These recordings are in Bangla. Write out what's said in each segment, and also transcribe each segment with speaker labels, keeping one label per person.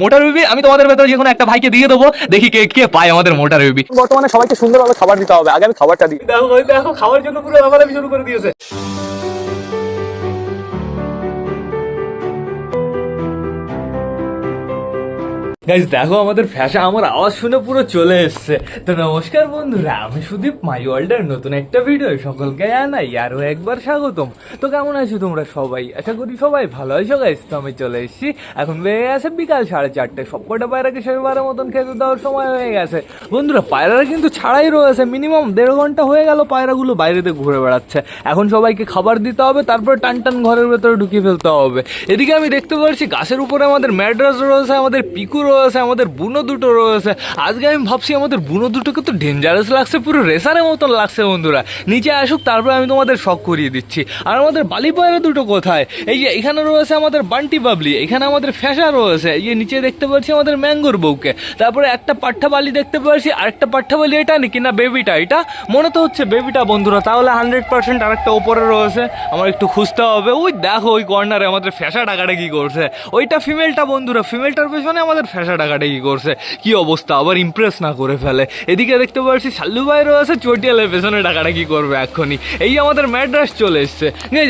Speaker 1: মোটার বেবি আমি তোমাদের ভেতরে যে কোনো একটা ভাইকে দিয়ে দেবো, দেখি কে কে পায় আমাদের মোটার বেবি। বর্তমানে সবাইকে সুন্দরভাবে খাবার দিতে হবে, আগে আমি খাবারটা দিই। দেখো দেখো খাওয়ার জন্য পুরো লাফালাফি শুরু করে দিয়েছে। গাইজ দেখো আমাদের ফ্যাশা আমার আওয়াজ শুনে পুরো চলে এসছে। তো নমস্কার বন্ধুরা, আমি সুদীপ, মাই ওয়ার্ল্ডের নতুন একটা ভিডিও সকলকে জানাই আরো একবার স্বাগতম। তো কেমন আছো তোমরা সবাই? আশা করি সবাই ভালো আছো গাইজ। তো আমি চলে এসেছি, এখন বেড়ে গেছে বিকাল 4:30। সবকটা পায়রাকে সেবারের মতন খেতে দেওয়ার সময় হয়ে গেছে বন্ধুরা। পায়রারা কিন্তু ছাড়াই রয়েছে, মিনিমাম 1.5 ঘন্টা হয়ে গেল পায়রাগুলো বাইরেতে ঘুরে বেড়াচ্ছে। এখন সবাইকে খাবার দিতে হবে, তারপর টান টান ঘরের ভেতরে ঢুকিয়ে ফেলতে হবে। এদিকে আমি দেখতে পাচ্ছি গাছের উপরে আমাদের ম্যাড্রাস রয়েছে, আমাদের পিকু রয়েছে, আমাদের বুনো দুটো রয়েছে। আজকে আমি ভাবছি আমাদের বুনো দুটোকে তো ডেঞ্জারাস লাগছে, পুরো রেসারের মতন লাগছে বন্ধুরা। নিচে আসুক, তারপরে আমি তোমাদের শখ করিয়ে দিচ্ছি। আর আমাদের বালি পায়রা দুটো কোথায়? এই যে এখানে রয়েছে আমাদের বান্টি বাবলি, এখানে আমাদের ফ্যাশা রয়েছে, এই যে নিচে দেখতে পাচ্ছি আমাদের ম্যাঙ্গোর বউকে। তারপরে একটা পাঠ্ঠা বালি দেখতে পাচ্ছি, আরেকটা পাঠ্ঠা বালি এটা নাকি না বেবিটা, এটা মনে তো হচ্ছে বেবিটা বন্ধুরা। তাহলে 100% আরেকটা ওপরে রয়েছে, আমার একটু খুঁজতে হবে। ওই দেখো ওই কর্নারে আমাদের ফ্যাশা ডাকাটা কি করছে, ওইটা ফিমেলটা বন্ধুরা। ফিমেলটার পেছনে আমাদের ফ্যাশা ডাকাটা কি করছে, কি অবস্থা, আবার ইমপ্রেস না করে ফেলে। এদিকে দেখতে পাচ্ছি সাল্লু ভাই রয়েছে, চটিয়ালের পেছনে ডাকাটা কি করবে এক্ষুনি। এই আমাদের ম্যাড্রাস চলে এসছে।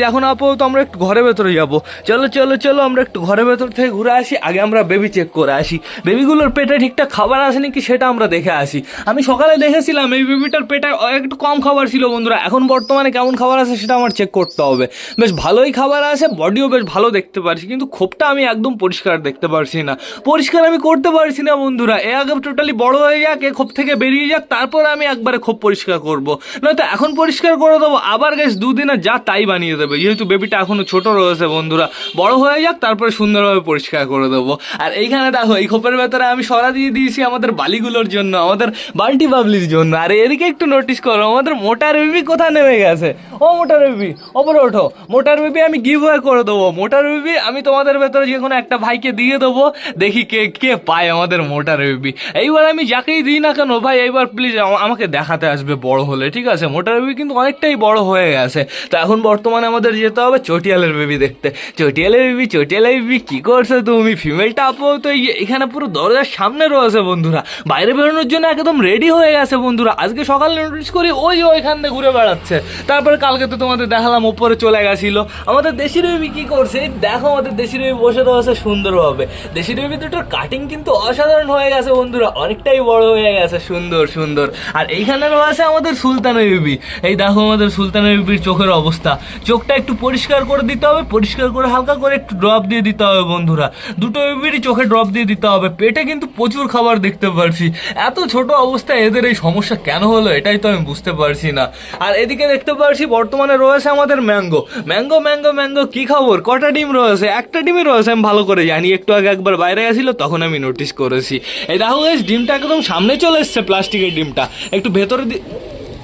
Speaker 1: এখন আপাতত আমরা একটু ঘরের ভেতরে যাবো। চলো চলো চলো আমরা একটু ঘরের ভেতর থেকে ঘুরে আসি। আগে আমরা বেবি চেক করে আসি, বেবিগুলোর পেটে ঠিকঠাক খাবার আসে নাকি সেটা আমরা দেখে আসি। আমি সকালে দেখেছিলাম এই বেবিটার পেটে একটু কম খাবার ছিল বন্ধুরা, এখন বর্তমানে কেমন খাবার আছে সেটা আমার চেক করতে হবে। বেশ ভালোই খাবার আছে, বডিও বেশ ভালো দেখতে পারছি, কিন্তু খোপটা আমি একদম পরিষ্কার দেখতে পারছি না, পরিষ্কার আমি করতে পারছি না বন্ধুরা। এ আগে টোটালি বড় হয়ে যাক, এ খোপ থেকে বেরিয়ে যাক, তারপরে আমি একবারে খোপ পরিষ্কার করবো। নয়তো এখন পরিষ্কার করে দেবো, আবার গ্যাস দুদিনে যা তাই বানিয়ে দেবে। যেহেতু বেবিটা এখনো ছোট রয়েছে বন্ধুরা, বড় হয়ে যাক তারপরে সুন্দরভাবে পরিষ্কার করে দেবো। আর এইখানে দেখো এই খোপের ভেতরে আমি সরা দিয়ে দিয়েছি আমাদের বালিগুলোর জন্য, আমাদের বাল্টি বাবলির জন্য। আর এদিকে একটু নোটিস করো, আমাদের মোটার বেবি কোথায় নেমে গেছে। ও মোটার বেবি ওপরে ওঠো। মোটার বেবি আমি গিভ ওয়ে করে দেবো। মোটার বেবি আমি তোমাদের ভেতরে যে কোনো একটা ভাইকে দিয়ে দেবো, দেখি কে কে পায় আমাদের মোটার বেবি। এইবার আমি যাকেই দিই না কেন ভাই, এইবার প্লিজ আমাকে দেখাতে আসবে বড় হলে, ঠিক আছে? মোটার বেবি কিন্তু অনেকটাই বড় হয়ে গেছে। তো এখন বর্তমানে আমাদের যেতে হবে চটিয়ালের বেবি দেখতে। চটিয়ালের বেবি, চটিয়ালের বেবি কি করছো তুমি? ফিমেলটা আপাতত এখানে পুরো দরজার সামনে রয়েছে বন্ধুরা, বাইরে বেরোনোর জন্য একদম রেডি হয়ে গেছে বন্ধুরা। আজকে সকালে নোটিস করি ওইখান থেকে ঘুরে বেড়াচ্ছে। তারপরে কালকে তো তোমাদের দেখালাম ওপরে চলে গেছিল। আমাদের দেশি বেবি কি করছে, এই দেখো আমাদের দেশি বেবি বসে রয়েছে সুন্দরভাবে। দেশি বেবি দুটোর কাটিং কিন্তু অসাধারণ হয়ে গেছে বন্ধুরা, অনেকটাই বড় হয়ে গেছে, সুন্দর সুন্দর। আর এইখানে রয়েছে আমাদের সুলতানের বেবি। এই দেখো আমাদের সুলতানের বেবির চোখের অবস্থা, চোখটা একটু পরিষ্কার করে দিতে হবে, পরিষ্কার করে হালকা করে একটু ড্রপ দিয়ে দিতে হবে বন্ধুরা। দুটো বেবিরই চোখে ড্রপ দিয়ে দিতে হবে। পেটে কিন্তু প্রচুর খাবার দেখতে পারছি, এত ছোট অবস্থায় এদের এই সমস্যা কেন হলো এটাই তো আমি বুঝতে পারছি না। আর এদিকে দেখতে পারছি বর্তমানে রয়েছে আমাদের ম্যাঙ্গো। ম্যাঙ্গো ম্যাঙ্গো ম্যাঙ্গো কি খবর? কটা ডিম রয়েছে? একটা ডিমই রয়েছে, আমি ভালো করে জানি, একটু আগে একবার বাইরে গেছিল তখন আমি নোটিস করেছি। এই দেখো গাইস ডিমটা একদম সামনে চলে এসছে, প্লাস্টিকের ডিমটা একটু ভেতরে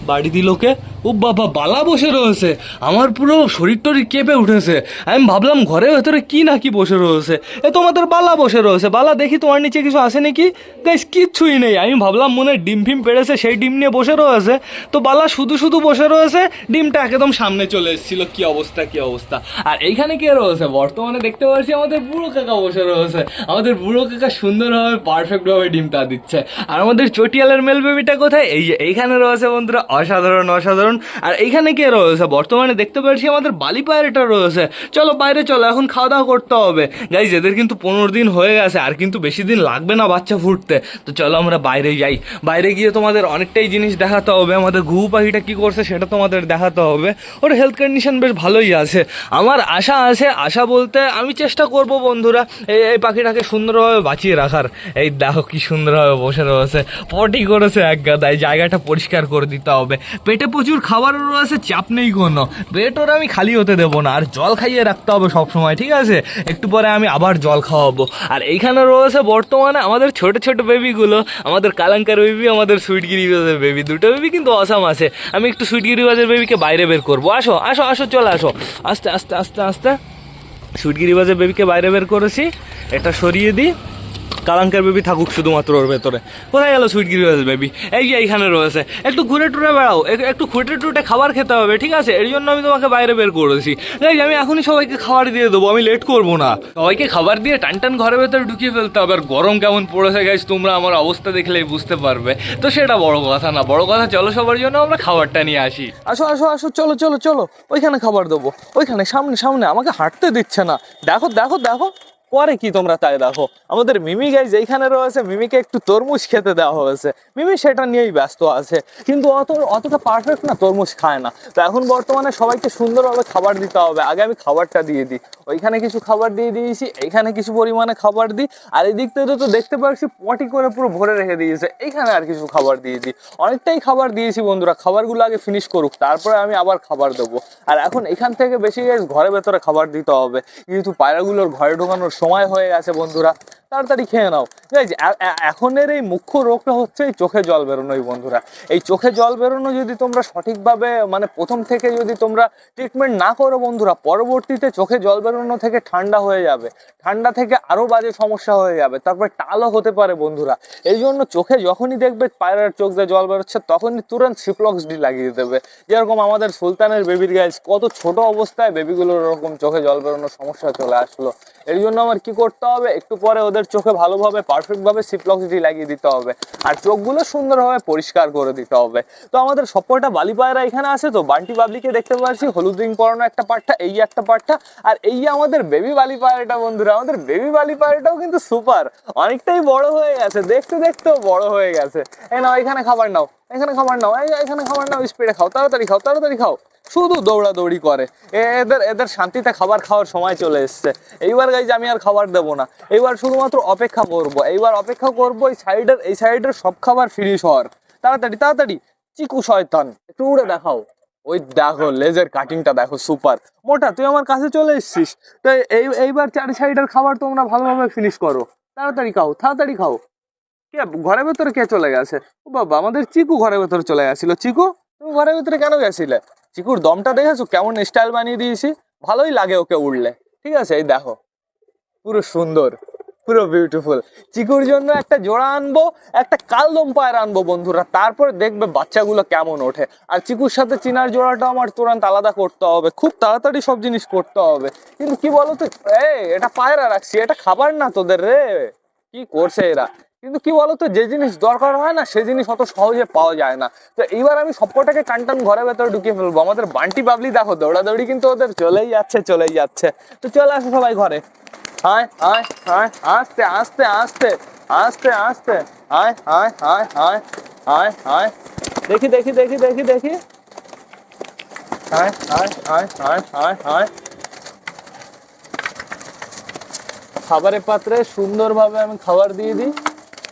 Speaker 1: বাড়ি দিলোকে। ও বাবা, বালা বসে রয়েছে, আমার পুরো শরীর টরীর কেঁপে উঠেছে। আমি ভাবলাম ঘরের ভেতরে কি না কি বসে রয়েছে, এ তোমাদের বালা বসে রয়েছে। বালা দেখি তোমার নিচে কিছু আসে নাকি? গাইস কিচ্ছুই নেই। আমি ভাবলাম মনে হয় ডিম ফিম পেড়েছে, সেই ডিম নিয়ে বসে রয়েছে, তো বালা শুধু শুধু বসে রয়েছে। ডিমটা একদম সামনে চলে এসেছিল, কি অবস্থা কি অবস্থা। আর এইখানে কে রয়েছে? বর্তমানে দেখতে পাচ্ছি আমাদের বুড়ো কাকা বসে রয়েছে। আমাদের বুড়ো কাকা সুন্দরভাবে পারফেক্টভাবে ডিমটা দিচ্ছে। আর আমাদের চটিয়ালের মেল বেবিটা কোথায়? এইখানে রয়েছে বন্ধুরা, অসাধারণ অসাধারণ। আর এইখানে কে রয়েছে? বর্তমানে দেখতে পাচ্ছি আমাদের বালি পায়রাটা রয়েছে। চলো বাইরে চলো, এখন খাওয়া দাওয়া করতে হবে গাইজ। এদের কিন্তু 15 দিন হয়ে গেছে, আর কিন্তু বেশি দিন লাগবে না বাচ্চা ফুটতে। তো চলো আমরা বাইরে যাই, বাইরে গিয়ে তোমাদের অনেকটাই জিনিস দেখাতে হবে। আমাদের ঘুঘু পাখিটা কি করছে সেটা তোমাদের দেখাতে হবে। ওর হেলথ কন্ডিশন বেশ ভালোই আছে। আমার আশা আছে, আশা বলতে আমি চেষ্টা করব বন্ধুরা এই পাখিটাকে সুন্দরভাবে বাঁচিয়ে রাখার। এই দেখো কি সুন্দরভাবে বসে রয়েছে, পটি করেছে এক গাদায়, জায়গাটা পরিষ্কার করে দিতে হবে। পেটে প্রচুর খাবারও রয়েছে, চাপ নেই কোনো, পেট ওর আমি খালি হতে দেবো না। আর জল খাইয়ে রাখতে হবে সবসময়, ঠিক আছে? একটু পরে আমি আবার জল খাওয়াবো। আর এইখানে রয়েছে বর্তমানে আমাদের ছোট ছোট বেবিগুলো, আমাদের কালাঙ্কার বেবি, আমাদের সুইটগিরিবাজের বেবি। দুটো বেবি কিন্তু অসাম আছে। আমি একটু সুইটগিরিবাজের বেবিকে বাইরে বের করবো। আসো আসো আসো চলে আসো, আস্তে আস্তে আস্তে আস্তে। সুইটগিরিবাজের বেবিকে বাইরে বের করেছি, এটা সরিয়ে দিই। কালাঙ্কার বেবি থাকুক শুধুমাত্র ওর ভেতরে। কোথায় গেল সুইট গ্রিওয়েল বেবি? এই যে এইখানে রয়েছে, একটু ঘুরে টুরে বেড়াও, একটু খুঁটে টুটে খাবার খেতে হবে, ঠিক আছে? এর জন্য আমি তোমাকে বাইরে বের করেছি। গাইজ আমি এখনই সবাইকে খাবার দিয়ে দেবো, আমি লেট করবো না। সবাইকে খাবার দিয়ে টান টান ঘরের ভেতরে ঢুকিয়ে ফেলতে হবে। আর গরম কেমন পড়েছে গাইজ, তোমরা আমার অবস্থা দেখলেই বুঝতে পারবে। তো সেটা বড় কথা না, বড় কথা চলো সবার জন্য আমরা খাবারটা নিয়ে আসি। আসো আসো আসো, চলো চলো চলো, ওইখানে খাবার দেবো, ওইখানে সামনে সামনে, আমাকে হাঁটতে দিচ্ছে না। দেখো দেখো দেখো পরে কি তোমরা তাই দেখো। আমাদের মিমি গাইজ এইখানে রয়েছে, মিমিকে একটু তরমুজ খেতে দেওয়া হয়েছে, মিমি সেটা নিয়েই ব্যস্ত আছে, কিন্তু অতটা পারফেক্ট না, তরমুজ খায় না। তো এখন বর্তমানে সবাইকে সুন্দরভাবে খাবার দিতে হবে। আগে আমি খাবারটা দিয়ে দিই, ওইখানে কিছু খাবার দিয়ে দিয়েছি, এইখানে কিছু পরিমাণে খাবার দিই, আর এই দিক থেকে তো দেখতে পাচ্ছি পটি করে পুরো ভরে রেখে দিয়েছে, এইখানে আর কিছু খাবার দিয়ে দিই। অনেকটাই খাবার দিয়েছি বন্ধুরা, খাবারগুলো আগে ফিনিশ করুক, তারপরে আমি আবার খাবার দেবো। আর এখন এখান থেকে বেশি গাইজ ঘরের ভেতরে খাবার দিতে হবে, কিন্তু পায়রাগুলোর ঘরে ঢোকানোর সময় হয়ে গেছে বন্ধুরা, তাড়াতাড়ি খেয়ে নাও। এখনের এই মুখ্য রোগটা হচ্ছে এই চোখে জল বেরোনোই বন্ধুরা। এই চোখে জল বেরোনো যদি তোমরা সঠিকভাবে মানে প্রথম থেকে যদি তোমরা ট্রিটমেন্ট না করো বন্ধুরা, পরবর্তীতে চোখে জল বেরোনো থেকে ঠান্ডা হয়ে যাবে, ঠান্ডা থেকে আরও বাজে সমস্যা হয়ে যাবে, তারপরে টালও হতে পারে বন্ধুরা। এই জন্য চোখে যখনই দেখবে পায়রার চোখ দিয়ে জল বেরোচ্ছে, তখনই তুরন্ত সিপ্লক্স ডি লাগিয়ে দেবে। যেরকম আমাদের সুলতানের বেবির গাইজ কত ছোট অবস্থায় বেবিগুলোর এরকম চোখে জল বেরোনোর সমস্যা চলে আসলো। এর জন্য আমার কি করতে হবে, একটু পরে ওদের চোখে ভালোভাবে পারফেক্টভাবে সিপ্লক্স ডি লাগিয়ে দিতে হবে, আর চোখগুলো সুন্দরভাবে পরিষ্কার করে দিতে হবে। তো আমাদের সবকটা বালি পায়রা এখানে আছে, তো বান্টি বাবলিকে দেখতে পাচ্ছি, হলুদ রিং পরানো একটা পাট্টা, এই একটা পাট্টা, আর এই আমাদের বেবি বালি পায়রাটা বন্ধুরা। আমাদের বেবি বালি পায়রাটাও কিন্তু সুপার, অনেকটাই বড় হয়ে গেছে, দেখতে দেখতেও বড় হয়ে গেছে। এই নাও, এখানে খাবার নাও, এখানে খাবার নাও, এখানে খাবার নাও, স্পিডে খাও, তাড়াতাড়ি খাও, তাড়াতাড়ি খাও। শুধু দৌড়াদৌড়ি করে, এদের শান্তিতে খাবার খাওয়ার সময় চলে এসছে। এইবার গাইজ আমি আর খাবার দেবো না, এইবার শুধুমাত্র অপেক্ষা করব, এইবার অপেক্ষা করবো এই সাইডের সব খাবার ফিনিশ হওয়ার। তাড়াতাড়ি তাড়াতাড়ি, চিকু শয়তান একটু উড়ে দেখাও। ওই দেখো লেজের কাটিংটা দেখো, সুপার। মোটা তুই আমার কাছে চলে এসছিস, তো এইবার চারি সাইডের খাবার তোমরা ভালোভাবে ফিনিশ করো, তাড়াতাড়ি খাও, তাড়াতাড়ি খাও। কে ঘরের ভেতরে কে চলে গেছে? ও বাবা, আমাদের চিকু ঘরের ভেতরে চলে গেছিল। চিকু তুমি ঘরের ভেতরে কেন গেছিলে? চিকুর দমটা দেখেছো কেমন স্টাইল বানিয়ে দিয়েছি, ভালোই লাগে ওকে উড়লে। ঠিক আছে, এই দেখো পুরো সুন্দর, পুরো বিউটিফুল। চিকুর জন্য একটা জোড়া আনবো, একটা কালদম পায়রা আনবো বন্ধুরা, তারপরে দেখবে বাচ্চাগুলো কেমন ওঠে। আর চিকুর সাথে চিনার জোড়াটা আমার তুরন্ত আলাদা করতে হবে, খুব তাড়াতাড়ি সব জিনিস করতে হবে। কিন্তু কি বলতো, এটা পায়রা রাখছি, এটা খাবার না তোদের রে, কি করছে এরা। কিন্তু কি বলতো, যে জিনিস দরকার হয় না সে জিনিস অত সহজে পাওয়া যায় না। তো এইবার আমি সবকটাকে টান ঘরের ভেতরে ঢুকিয়ে ফেলবো। আমাদের বান্টি বাবলি দেখো দৌড়াদৌড়ি কিন্তু ওদের চলেই যাচ্ছে চলেই যাচ্ছে। তো চলে আসো সবাই ঘরে, আয় আয় আয়, আস্তে আস্তে আস্তে আস্তে আস্তে, আয় আয় আয় আয় আয় আয়, দেখি দেখি দেখি দেখি দেখি, আয় আয় আয় আয় আয় আয়। খাবারের পাত্রে সুন্দরভাবে আমি খাবার দিয়ে দিই।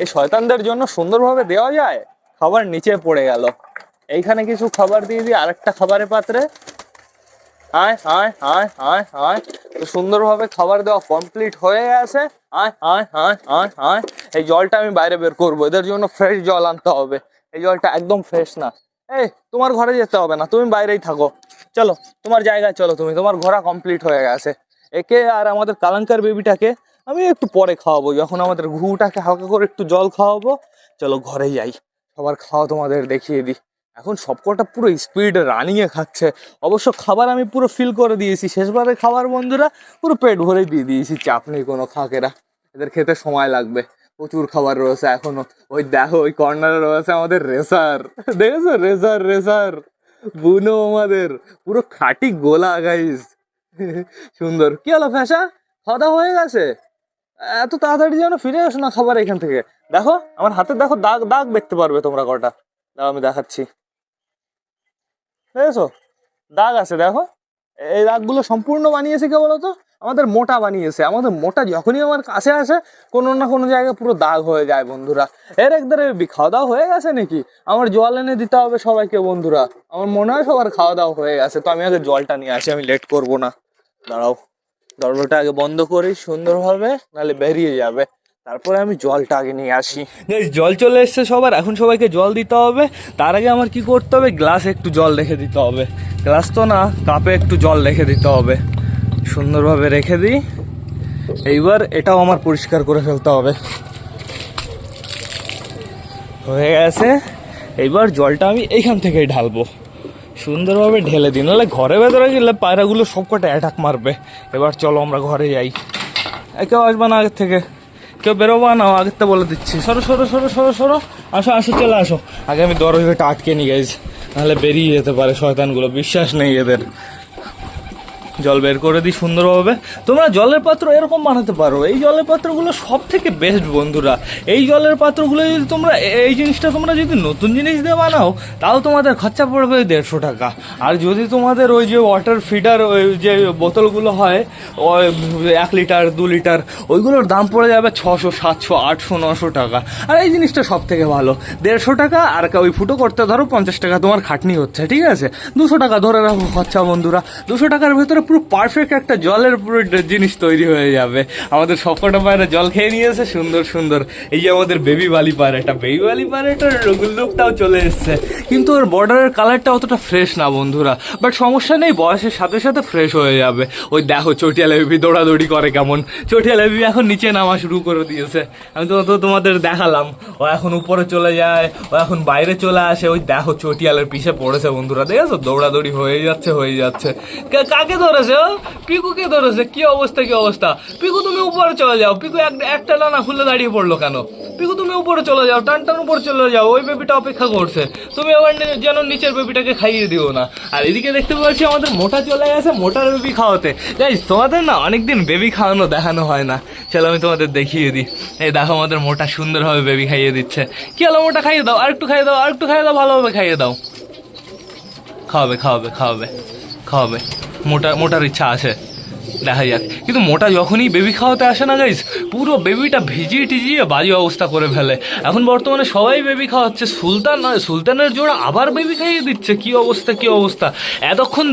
Speaker 1: এই শয়তানদের জন্য সুন্দরভাবে দেওয়া যায়, খাবার নিচে পড়ে গেল। এইখানে কিছু খাবার দিয়ে দিই আরেকটা খাবারের পাত্রে, আয় আয় আয় আয় আয়। তো সুন্দরভাবে খাবার দেওয়া কমপ্লিট হয়ে গেছে। আয় আয় আয় আয় আয়। এই জলটা আমি বাইরে বের করবো, এদের জন্য ফ্রেশ জল আনতে হবে, এই জলটা একদম ফ্রেশ না। এই তোমার ঘরে যেতে হবে না, তুমি বাইরেই থাকো, চলো তোমার জায়গায় চলো, তুমি তোমার ঘোরা কমপ্লিট হয়ে গেছে। একে আর আমাদের কালাঙ্কার বেবিটাকে আমি একটু পরে খাওয়াবো, যখন আমাদের ঘুঘুটাকে হালকা করে একটু জল খাওয়াবো। চলো ঘরে যাই, সবার খাওয়া তোমাদের দেখিয়ে দিই। এখন সবকটা পুরো স্পিড রানিংয়ে খাচ্ছে। অবশ্য খাবার আমি পুরো ফিল করে দিয়েছি, শেষবারে খাবার বন্ধুরা পুরো পেট ভরে দিয়ে দিয়েছি, চাপ নেই কোনো, খাকেরা এদের খেতে সময় লাগবে, প্রচুর খাবার রয়েছে এখনো। ওই দেখো ওই কর্নারে রয়েছে আমাদের রেসার, দেখেছো রেসার, রেসার বুনো আমাদের পুরো খাঁটি গোলা গাইস। সুন্দর। কি হলো ফ্যাশা, খাওয়া দাওয়া হয়ে গেছে? এত তাড়াতাড়ি যেন ফিরে আসো না খাবার এখান থেকে। দেখো আমার হাতে দেখো দাগ, দাগ দেখতে পারবে তোমরা কটা, দাও আমি দেখাচ্ছি, দেখেছো দাগ আছে দেখো। এই দাগগুলো সম্পূর্ণ বানিয়েছে কে বলো তো? আমাদের মোটা বানিয়েছে। আমাদের মোটা যখনই আমার কাছে আসে কোনো না কোনো জায়গায় পুরো দাগ হয়ে যায় বন্ধুরা। এর একদারে খাওয়া দাওয়া হয়ে গেছে নাকি? আমার জল এনে দিতে হবে সবাইকে বন্ধুরা, আমার মনে হয় সবার খাওয়া দাওয়া হয়ে গেছে। তো আমি আগে জলটা নিয়ে আসি, আমি লেট করবো না, দাঁড়াও দরজাটা আগে বন্ধ করি সুন্দরভাবে, নাহলে বেরিয়ে যাবে। তারপরে আমি জলটা আগে নিয়ে আসি। জল চলে এসছে সবার, এখন সবাইকে জল দিতে হবে। তার আগে আমার কি করতে হবে, গ্লাসে একটু জল রেখে দিতে হবে। গ্লাস তো না, কাপে একটু জল রেখে দিতে হবে, সুন্দরভাবে রেখে দিই। এইবার এটাও আমার পরিষ্কার করে ফেলতে হবে। হয়ে গেছে। এইবার জলটা আমি এইখান থেকেই ঢালবো, সুন্দরভাবে ঢেলে দিই, নাহলে ঘরে ভেতরে গেলে পায়রাগুলো সবকটা অ্যাটাক মারবে। এবার চলো আমরা ঘরে যাই। কেউ আসবে না আগের থেকে, কেউ বেরোবা না, আগের থেকে বলে দিচ্ছি। সরো সরো সরো সরো সরো, আসো আসো চলে আসো। আগে আমি দরজাটা আটকে নিয়ে গেছি, নাহলে বেরিয়ে যেতে পারে শয়তানগুলো, বিশ্বাস নেই এদের। জল বের করে দিই সুন্দরভাবে। তোমরা জলের পাত্র এরকম বানাতে পারো, এই জলের পাত্রগুলো সব থেকে বেস্ট বন্ধুরা। এই জলের পাত্রগুলো যদি তোমরা এই জিনিসটা তোমরা যদি নতুন জিনিস দিয়ে বানাও, তাও তোমাদের খরচা পড়বে 150 টাকা। আর যদি তোমাদের ওই যে ওয়াটার ফিডার ওই যে বোতলগুলো হয়, ওই 1 লিটার 2 লিটার, ওইগুলোর দাম পড়ে যাবে 600 700 800 900 টাকা। আর এই জিনিসটা সব থেকে ভালো, 150 টাকা। আর ওই ফুটো করতে ধরো 50 টাকা তোমার খাটনি হচ্ছে, ঠিক আছে? 200 টাকা ধরে রাখো খরচা বন্ধুরা। 200 টাকার ভেতরে পুরো পারফেক্ট একটা জলের পুরো জিনিস তৈরি হয়ে যাবে। আমাদের সবকটা পায়রা জল খেয়ে নিয়েছে সুন্দর সুন্দর। এই যে আমাদের বেবি বালি পায়রাটা, বেবি বালি পায়রাটার লুকটাও চলে এসছে, কিন্তু ওর বর্ডারের কালারটা অতটা ফ্রেশ না বন্ধুরা। বাট সমস্যা নেই, বয়সের সাথে সাথে ফ্রেশ হয়ে যাবে। ওই দেখো চটিয়ালা বেবি দৌড়াদৌড়ি করে কেমন। চটিয়ালা বেবি এখন নিচে নামা শুরু করে দিয়েছে, আমি তো তোমাদের দেখালাম। ও এখন উপরে চলে যায়, ও এখন বাইরে চলে আসে। ওই দেখো চটিয়ালের পিছে পড়েছে বন্ধুরা, দেখেছো? দৌড়াদৌড়ি হয়ে যাচ্ছে হয়ে যাচ্ছে। কাকে ধরেছে? পিকুকে ধরেছে। কি অবস্থা কি অবস্থা! পিকু তুমি উপরে চলে যাও। পিকু একটা ডানা খুলে দাঁড়িয়ে পড়লো কেন? পিকু তুমি উপরে চলে যাও, টান টান উপরে চলে যাও, ওই বেবিটা অপেক্ষা করছে। তুমি আবার যেন নিচের বেবিটাকে খাইয়ে দিও না। আর এদিকে দেখতে পাচ্ছি আমাদের মোটা চলে গেছে মোটার বেবি খাওয়াতে। গাইস তোমাদের না অনেকদিন বেবি খাওয়ানো দেখানো হয় না, চলো আমি তোমাদের দেখিয়ে দিই। এই দেখো আমাদের মোটা সুন্দরভাবে বেবি খাইয়ে দিচ্ছে। কি হলো মোটা? খাইয়ে দাও, আরেকটু খাইয়ে দাও, আরেকটু খাইয়ে দাও, ভালোভাবে খাইয়ে দাও। খাওয়াবে খাওয়াবে খাওয়াবে খাওয়াবে, মোটার ইচ্ছা আছে, দেখা যাক। কিন্তু মোটা যখনই বেবি খাওয়াতে আসে না গাইস, পুরো বেবিটা ভিজিয়ে টিজিয়ে বাজে অবস্থা করে ফেলে। এখন বর্তমানে সবাই বেবি খাওয়াচ্ছে, সুলতানের জোড়া আবার বেবি খাইয়ে দিচ্ছে। কি অবস্থা কি অবস্থা! এতক্ষণ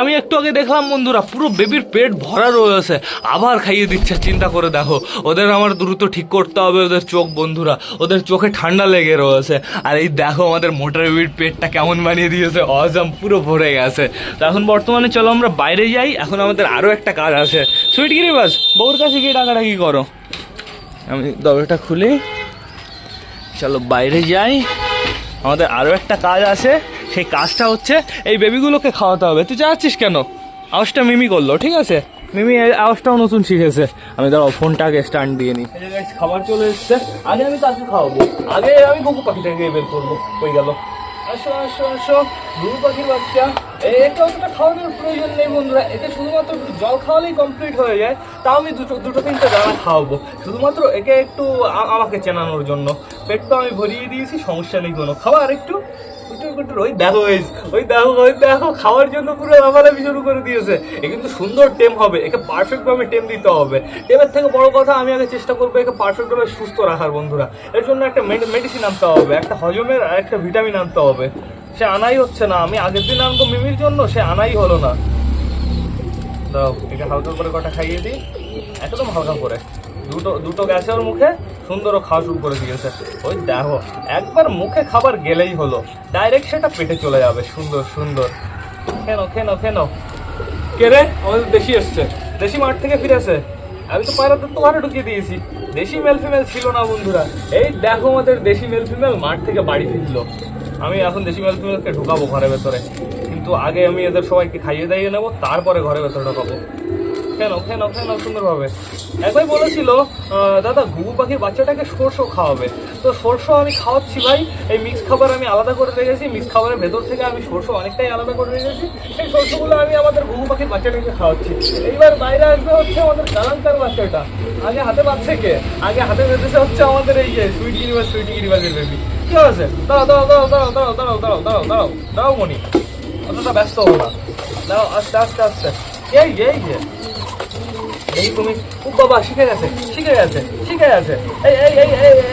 Speaker 1: আমি একটু আগে দেখলাম বন্ধুরা, পুরো বেবির পেট ভরা রয়েছে, আবার খাইয়ে দিচ্ছে। চিন্তা করে দেখো, ওদের আমার দ্রুত ঠিক করতে হবে ওদের চোখ বন্ধুরা, ওদের চোখে ঠান্ডা লেগে রয়েছে। আর এই দেখো আমাদের মোটা বেবির পেটটা কেমন বানিয়ে দিয়েছে, অজম পুরো ভরে গেছে। তো এখন বর্তমানে চলো আমরা বাইরে যাই, এখন আমাদের আরও একটা কাজ আছে। সুইট গিরিবাজ, বউর কাছে গিয়ে ডাকাডাকি করো। আমি দরজাটা খুলি, চলো বাইরে যাই। আমাদের আরও একটা কাজ আছে, সেই কাজটা হচ্ছে এই বেবিগুলোকে খাওয়াতে হবে। তুই যাচ্ছিস কেন? আওয়াজটা মিমি করলো, ঠিক আছে? মিমি আওয়াজটাও নতুন শিখেছে। আমি দাঁড়াও ফোনটাকে স্ট্যান্ড দিয়ে নিই। খাবার চলে এসছে, আগে আমি তাকে খাওয়াবো, আগে আমি ঘুঘু পাখিটাকে বের করবো। হয়ে গেল, আসো আসো আসো ঘুঘু পাখির বাচ্চা। একে অতটা খাওয়ানোর প্রয়োজন নেই বন্ধুরা, একে শুধুমাত্র জল খাওয়ালেই কমপ্লিট হয়ে যায়। তাও আমি দুটো তিনটে দানা খাওয়াবো, শুধুমাত্র একে একটু আমাকে চেনানোর জন্য। পেট তো আমি ভরিয়ে দিয়েছি, সমস্যা নেই কোনো। খাবার একটু ওই দেখো ওই দেখো ওই দেখো, খাওয়ার জন্য পুরো লাফালাফি শুরু করে দিয়েছে। এ কিন্তু সুন্দর টেম হবে, একে পারফেক্টভাবে টেম দিতে হবে। টেমের থেকে বড় কথা, আমি আগে চেষ্টা করবো একে পারফেক্টভাবে সুস্থ রাখার বন্ধুরা। এর জন্য একটা মেডিসিন আনতে হবে, একটা হজমের আর একটা ভিটামিন আনতে হবে। সে আনাই হচ্ছে না, আমি আগের দিন আনবো মিমির জন্য, সে আনাই হলো না। দাও একে হালকা করে কটা খাইয়ে দিই, একদম হালকা করে। দুটো গেছে ওর মুখে, সুন্দরও খাওয়া শুরু করে দিয়েছে। ওই দেখো একবার মুখে খাবার গেলেই হলো, ডাইরেক্ট সেটা পেটে চলে যাবে। সুন্দর সুন্দর, কেন কেন কেন কে রে? আমাদের দেশি এসছে, দেশি মাঠ থেকে ফিরেছে। আমি তো পায়রাদের তো ঘরে ঢুকিয়ে দিয়েছি, দেশি মেল ফিমেল ছিল না বন্ধুরা। এই দেখো আমাদের দেশি মেল ফিমেল মাঠ থেকে বাড়ি ফিরলো। আমি এখন দেশি মেল ফিমেলকে ঢুকাবো ঘরের ভেতরে, কিন্তু আগে আমি এদের সবাইকে খাইয়ে দাইয়ে নেবো, তারপরে ঘরের ভেতরে ঢুকাবো। কেন কেন কেন সুন্দরভাবে। এক ভাই বলেছিল দাদা ঘুঘু পাখির বাচ্চাটাকে সরষে খাওয়াবে, তো সরষে আমি খাওয়াচ্ছি ভাই। এই মিক্স খাবার আমি আলাদা করে রেখেছি, মিক্স খাবারের ভেতর থেকে আমি সরষে অনেকটাই আলাদা করে রেখেছি। সেই সরষেগুলো আমি আমাদের ঘুঘু পাখির বাচ্চাটাকে খাওয়াচ্ছি। এইবার বাইরে আসবে হচ্ছে আমাদের কালাঙ্কার বাচ্চাটা। আগে হাতে পাচ্ছে কে? আগে হাতে বেঁধেছে হচ্ছে আমাদের এই যে সুইট গিরিবাজের বেবি। কি আছে? দাঁড়াও দাঁড়াও দাঁড়াও দাঁড়াও দাঁড়াও দাঁড়াও দাঁড়াও দাঁড়াও দাঁড়াও দাঁড়াও মনি, অতটা ব্যস্ত হবো না, দাঁড়াও আস্তে আস্তে আস্তে। এই যে এই তুমি, ও বাবা শিখে গেছে শিখে গেছে শিখে গেছে,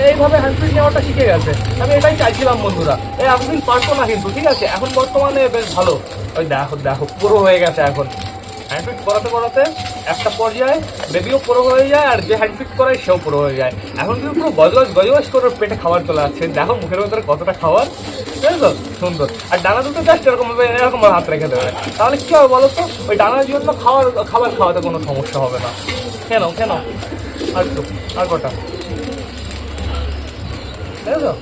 Speaker 1: এইভাবে হ্যান্ডফিট নেওয়াটা শিখে গেছে। আমি এটাই চাইছিলাম বন্ধুরা। এতদিন পারতো না কিন্তু, ঠিক আছে এখন বর্তমানে বেশ ভালো। ওই দেখো দেখো পুরো হয়ে গেছে এখন। হ্যান্ডফিট করাতে করাতে একটা পর্যায়ে বেবিও পুরো হয়ে যায়, আর যে হ্যান্ডফিট করায় সেও পুরো হয়ে যায়। এখন কিন্তু পুরো গজগজ করে পেটে খাবার চলে আসছে। দেখো মুখের ভেতরে কতটা খাবার, বুঝলো? সুন্দর। আর ডানা দুটো জাস্ট এরকম হাত রেখে দেবে, তাহলে কি হবে বলো তো? ওই ডানার জন্য খাবার খাওয়াতে কোনো সমস্যা হবে না। কেন কেন আর কটা, বুঝলো?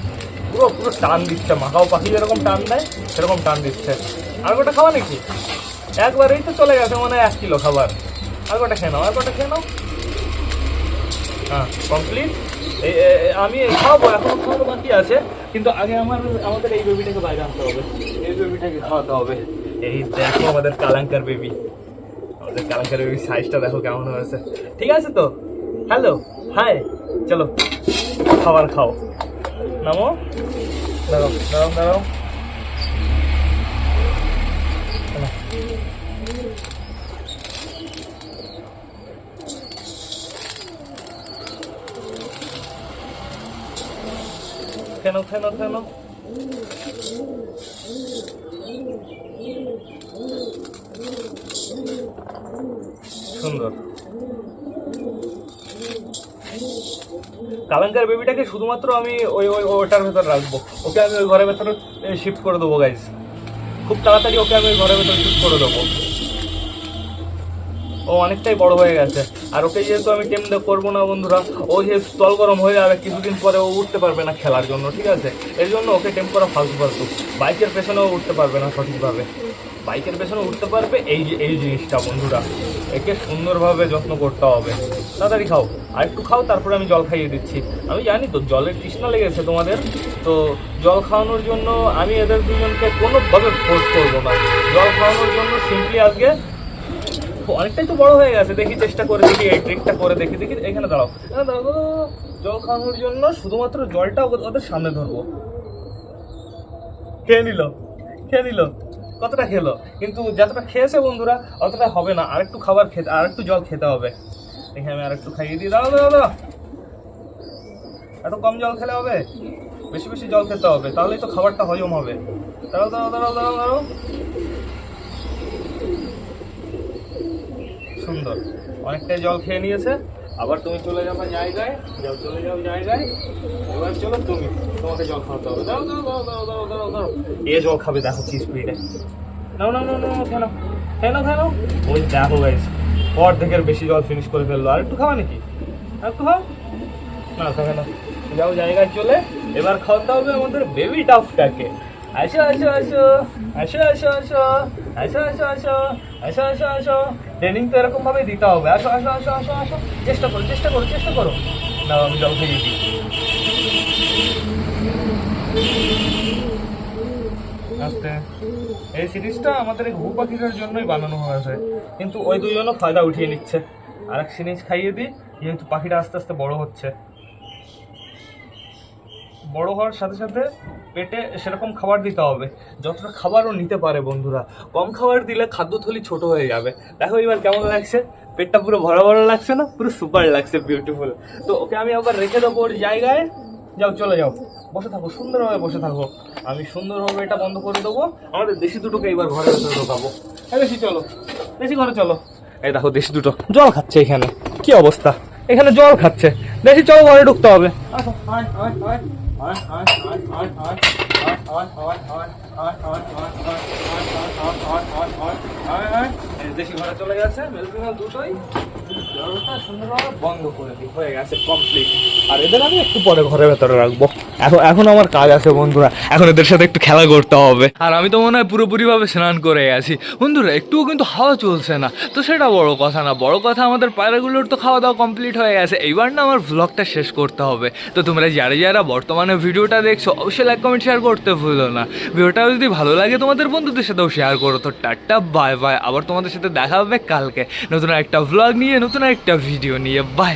Speaker 1: পুরো পুরো পুরো টান দিচ্ছে, মাকাও পাখি যেরকম টান দেয় সেরকম টান দিচ্ছে। আর কটা খাওয়া নাকি? একবারেই তো চলে গেছে মনে হয় 1 কিলো খাবার। আর কটা খেয়ে নাও, আর কটা খেয়ে নাও। হ্যাঁ কমপ্লিট। আমি খাওয়াবো, এখনো খাওয়ানো বাকি আছে, কিন্তু আগে আমাদের এই বেবিটাকে বাইরে আনতে হবে, এই বেবিটাকে খাওয়াতে হবে। এই দেখো আমাদের কালাঙ্কার বেবি, আমাদের কালাঙ্কার বেবির সাইজটা দেখো কেমন হয়েছে। ঠিক আছে তো, হ্যালো হাই, চলো খাবার খাও, নামো, দাঁড়াও দাঁড়াও দাঁড়াও। কেন কেন কেন সুন্দর। কালাঙ্কার বেবিটাকে শুধুমাত্র আমি ওটার ভেতর রাখবো, ওকে আমি ওই ঘরের ভেতরে শিফট করে দেবো গাইজ, খুব তাড়াতাড়ি ওকে আমি ওই ঘরের ভেতরে শিফট করে দেবো। ও অনেকটাই বড় হয়ে গেছে, আর ওকে যেহেতু আমি টেম করবো না বন্ধুরা, ও যেহেতু স্থল গরম হয়ে যাবে কিছুদিন পরে, ও উঠতে পারবে না খেলার জন্য, ঠিক আছে? এর জন্য ওকে টেম করা ফালতু। বাইকের পেছনেও উঠতে পারবে না সঠিকভাবে, বাইকের পেছনে উঠতে পারবে এই জিনিসটা বন্ধুরা। একে সুন্দরভাবে যত্ন করতে হবে। তাড়াতাড়ি খাও, আর একটু খাও, তারপরে আমি জল খাইয়ে দিচ্ছি। আমি জানি তো জলের তৃষ্ণা লেগেছে তোমাদের, তো জল খাওয়ানোর জন্য আমি এদের দুজনকে কোনোভাবে ফোর্স করবো না। জল খাওয়ানোর জন্য সিম্পলি আজকে অনেকটাই তো বড় হয়ে গেছে, দেখি চেষ্টা করে দেখি, এই ট্রিকটা করে দেখি। এখানে দাঁড়াও, জল খাওয়ানোর জন্য শুধুমাত্র জলটা ওদের সামনে ধরবো। খেয়ে নিল, কতটা খেলো, কিন্তু যতটা খেয়েছে বন্ধুরা অতটা হবে না, আরেকটু খাবার খেতে, আরেকটু জল খেতে হবে। দেখি আমি আরেকটু খাইয়ে দিই, দাও। এত কম জল খেলে হবে, বেশি বেশি জল খেতে হবে, তাহলেই তো খাবারটা হজম হবে। দাঁড়াও। সুন্দর, অনেকটাই জল খেয়ে নিয়েছে। আবার তুমি চলে যাবে জায়গায়, চলে যাও জায়গায়। এবার চলো তোমাকে জল খাওয়াতে হবে। দাও। এ জল খাবে, দেখো কি স্পিডে। নাও, কেন ওই দেখো গাইস, অর্ধেকের বেশি জল ফিনিশ করে ফেললো। আর একটু খাওয়া নাকি? আর একটু খাও না, খাবে না। যাও জায়গায় চলে, এবার খাওয়াতে হবে আমাদের বেবি টাফটাকে। আসো। ট্রেনিং তো এরকম ভাবে দিতে হবে। আসো। চেষ্টা করো। না আমি জল খেয়ে দিই। আস্তে। এই সিরিজটা আমাদের এই ঘুঘু পাখিটার জন্যই বানানো হয়েছে, কিন্তু ওই দুজনও ফায়দা উঠিয়ে নিচ্ছে। আরেক সিরিজ খাইয়ে দিই, যেহেতু পাখিটা আস্তে আস্তে বড় হচ্ছে। বড় হওয়ার সাথে সাথে পেটে সেরকম খাবার দিতে হবে যতটা খাবারও নিতে পারে বন্ধুরা। কম খাবার দিলে খাদ্যথলি ছোট হয়ে যাবে। দেখো এবার কেমন লাগছে, পেটটা পুরো ভরা লাগছে না? পুরো সুপার লাগছে, বিউটিফুল। তো ওকে আমি আবার রেখে দেবো ওর জায়গায়। চলে যাও, বসে থাকো, সুন্দরভাবে বসে থাকো। আমি সুন্দরভাবে এটা বন্ধ করে দেবো। আমাদের দেশি দুটোকে এবার ঘরের ভেতরে ঢোকাবো। দেশি ঘরে চলো। এই দেখো দেশি দুটো জল খাচ্ছে এখানে, কি অবস্থা, এখানে জল খাচ্ছে। দেশি চলো, ঘরে ঢুকতে হবে। আসো, দেশি ঘরে চলে গেছে, মেল ফিমেল দুটোই। জলটা সুন্দরভাবে বন্ধ করে দিই, হয়ে গেছে কমপ্লিট। আর এদের আমি একটু পরে ঘরের ভেতরে রাখবো। এখন আমার কাজ আছে বন্ধুরা, এখন এদের সাথে একটু খেলা করতে হবে। আর আমি তো মনে হয় পুরোপুরি ভাবে স্নান করে আছি বন্ধুরা, একটুও কিন্তু হাওয়া চলছে না, তো সেটা বড় কথা না। বড় কথা আমাদের পায়রাগুলোর তো খাওয়া দাওয়া কমপ্লিট হয়ে গেছে। এইবার না আমার ভ্লগটা শেষ করতে হবে। তো তোমরা যারা বর্তমানে ভিডিওটা দেখছো অবশ্যই লাইক কমেন্ট শেয়ার করতে ভুলো না। ভিডিওটা যদি ভালো লাগে তোমাদের বন্ধুদের সাথেও শেয়ার করো। তো টাটা বাই বাই, আবার তোমাদের সাথে দেখা হবে কালকে নতুন একটা ভ্লগ নিয়ে, নতুন একটা ভিডিও নিয়ে। বাই।